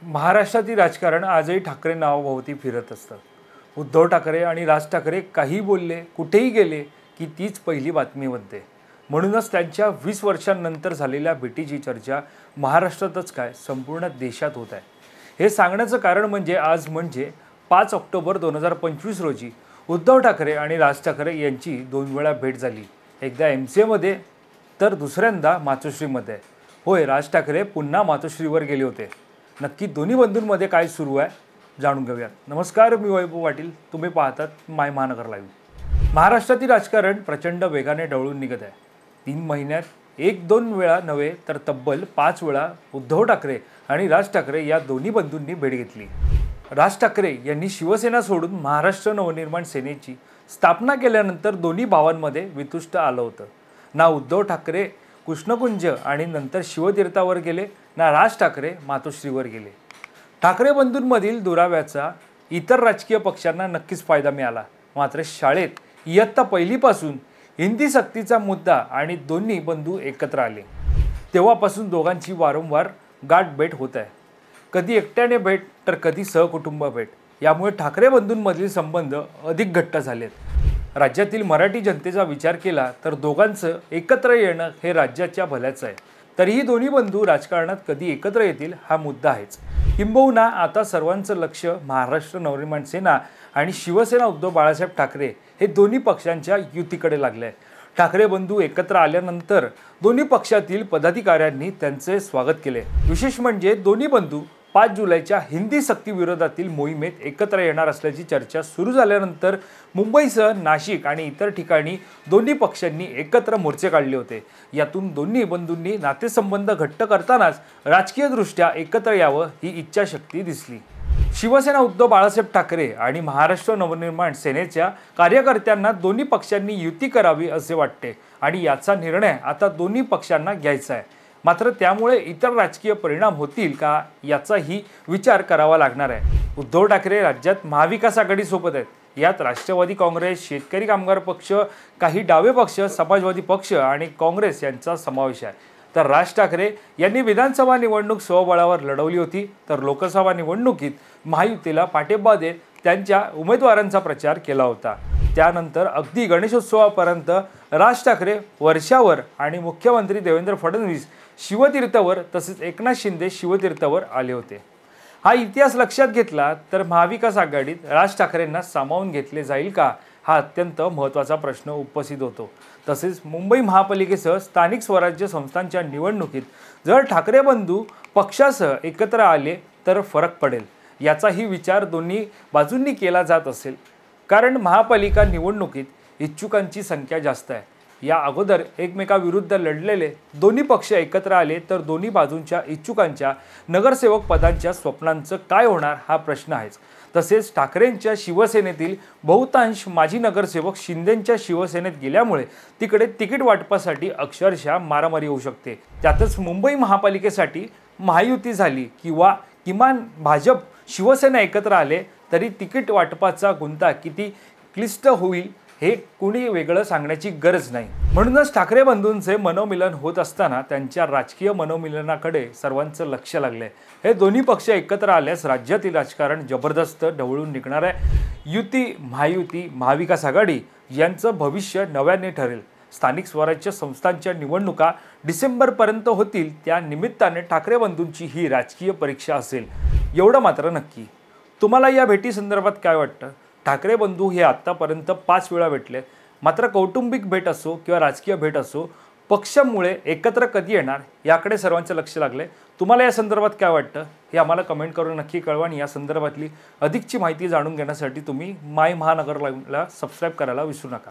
महाराष्ट्रातील राजकारण आजही ठाकरे नावाभोवती फिरत असतं। उद्धव ठाकरे आणि राज ठाकरे काही बोलले, कुठेही गेले की तीच पहिली बातमी बनते। म्हणूनच त्यांच्या 20 वर्षांनंतर झालेल्या भेटीची चर्चा महाराष्ट्रातच काय संपूर्ण देशात होत आहे। हे सांगण्याचं कारण आज 5 ऑक्टोबर 2025 रोजी उद्धव ठाकरे आणि राज ठाकरे यांची 2 वेळा भेट झाली। एकदा MCA मध्ये तर दुसऱ्यांदा मातोश्रीमध्ये। होय, राज ठाकरे पुन्हा मातोश्रीवर गेले होते। नक्की दोन्ही बंधूंमध्ये काय सुरू आहे जाणून घेऊया। नमस्कार, मी वैभव पाटील, तुम्ही पाहतात माय महानगर लाईव्ह। महाराष्ट्रातील राजकारण प्रचंड वेगाने ढवळून निघत आहे। 3 महिन्यात 1-2 वेळा नव्हे तर तब्बल 5 वेळा उद्धव ठाकरे आणि राज ठाकरे या दोन्ही बंधूंनी भेट घेतली। राज ठाकरे यांनी शिवसेना सोडून महाराष्ट्र नवनिर्माण सेनेची स्थापना केल्यानंतर दोन्ही भावांमध्ये वितुष्ट आलं होतं। ना उद्धव ठाकरे कृष्णकुंज आणि नंतर शिवतीर्थावर गेले, ना राज ठाकरे मातोश्रीवर गेले। ठाकरे बंधूंमधील दुराव्याचा इतर राजकीय पक्षांना नक्कीच फायदा मिळाला। मात्र शाळेत इयत्ता पहिलीपासून हिंदी सक्तीचा मुद्दा आणि दोन्ही बंधू एकत्र आले तेव्हापासून दोघांची वारंवार गाठभेट होत आहे। कधी एकट्याने भेट तर कधी सहकुटुंब भेट। यामुळे ठाकरे बंधूंमधील संबंध अधिक घट्ट झालेत। राज्यातील मराठी जनतेचा विचार केला तर दोघांचं एकत्र येणं हे राज्याच्या भल्याचं आहे। तरीही दोन्ही बंधू राजकारणात कधी एकत्र येतील हा मुद्दा आहेच। किंबहुना आता सर्वांचं लक्ष महाराष्ट्र नवनिर्माण सेना आणि शिवसेना उद्धव बाळासाहेब ठाकरे हे दोन्ही पक्षांच्या युतीकडे लागले आहे। ठाकरे बंधू एकत्र आल्यानंतर दोन्ही पक्षातील पदाधिकाऱ्यांनी त्यांचे स्वागत केले। विशेष दोन्ही बंधू 5 जुलैच्या हिंदी सक्ती विरोधातील मोहिमेत एकत्र येणार असल्याची चर्चा सुरू झाल्यानंतर मुंबईसह नाशिक आणि इतर ठिकाणी दोन्ही पक्षांनी एकत्र मोर्चे काढले होते। यातून दोन्ही बंधूंनी नातेसंबंध घट्ट करतानाच राजकीयदृष्ट्या एकत्र यावं ही इच्छाशक्ती दिसली। शिवसेना उद्धव बाळासाहेब ठाकरे आणि महाराष्ट्र नवनिर्माण सेनेच्या कार्यकर्त्यांना दोन्ही पक्षांनी युती करावी असे वाटते आणि याचा निर्णय आता दोन्ही पक्षांना घ्यायचा आहे। मात्र त्यामुळे इतर राजकीय परिणाम होतील का याचाही विचार करावा लागणार आहे। उद्धव ठाकरे राज्यात महाविकास आघाडी सोबत आहेत। यात राष्ट्रवादी काँग्रेस, शेतकरी कामगार पक्ष, काही डावे पक्ष, समाजवादी पक्ष आणि काँग्रेस यांचा समावेश आहे। तर राज ठाकरे यांनी विधानसभा निवडणूक स्वबळावर लढवली होती, तर लोकसभा निवडणुकीत महायुतीला पाठिंबा देत त्यांच्या उमेदवारांचा प्रचार केला होता। त्यानंतर अगदी गणेशोत्सवापर्यंत राज ठाकरे वर्षावर आणि मुख्यमंत्री देवेंद्र फडणवीस शिवतीर्थावर तसेच एकनाथ शिंदे शिवतीर्थावर आले होते। हा इतिहास लक्षात घेतला तर महाविकास आघाडीत राज ठाकरेंना सामावून घेतले जाईल का हा अत्यंत महत्त्वाचा प्रश्न उपस्थित होतो। तसेच मुंबई महापालिकेसह स्थानिक स्वराज्य संस्थांच्या निवडणुकीत जर ठाकरे बंधू पक्षासह एकत्र आले तर फरक पडेल याचाही विचार दोन्ही बाजूंनी केला जात असेल। कारण महापालिका निवडणुकीत इच्छुकांची संख्या जास्त आहे। या अगोदर एकमेकाविरुद्ध लढलेले दोन्ही पक्ष एकत्र आले तर दोन्ही बाजूंच्या इच्छुकांच्या नगरसेवक पदांच्या स्वप्नांचं काय होणार हा प्रश्न आहेच। तसेच ठाकरेंच्या शिवसेनेतील बहुतांश माजी नगरसेवक शिंदेंच्या शिवसेनेत गेल्यामुळे तिकडे तिकीट वाटपासाठी अक्षरशः मारामारी होऊ शकते। त्यातच मुंबई महापालिकेसाठी महायुती झाली किंवा किमान भाजप शिवसेना एकत्र आले तरी तिकीट वाटपाचा गुंता किती क्लिष्ट होईल हे कुणी वेगळं सांगण्याची गरज नाही। म्हणूनच ठाकरे बंधूंचे मनोमिलन होत असताना त्यांच्या राजकीय मनोमिलनाकडे सर्वांचं लक्ष लागले। हे दोन्ही पक्ष एकत्र आल्यास राज्यातील राजकारण जबरदस्त ढवळून निघणार आहे। युती, महायुती, महाविकास आघाडी यांचं भविष्य नव्याने ठरेल। स्थानिक स्वराज्य संस्थांच्या निवडणुका डिसेंबरपर्यंत होतील, त्या निमित्ताने ठाकरे बंधूंची ही राजकीय परीक्षा असेल एवढं मात्र नक्की। तुम्हाला या भेटी संदर्भात काय वाटतं? ठाकरे बंधू हे आत्तापर्यंत 5 वेळा भेटले, मात्र कौटुंबिक भेट असो किंवा राजकीय भेट असो, पक्षामुळे एकत्र कधी येणार याकडे सर्वांचं लक्ष लागले। तुम्हाला या संदर्भात काय वाटतं हे आम्हाला कमेंट करून नक्की कळवा आणि या संदर्भातली अधिकची माहिती जाणून घेण्यासाठी तुम्ही माय महानगर लाईव्हला सबस्क्राईब करायला विसरू नका।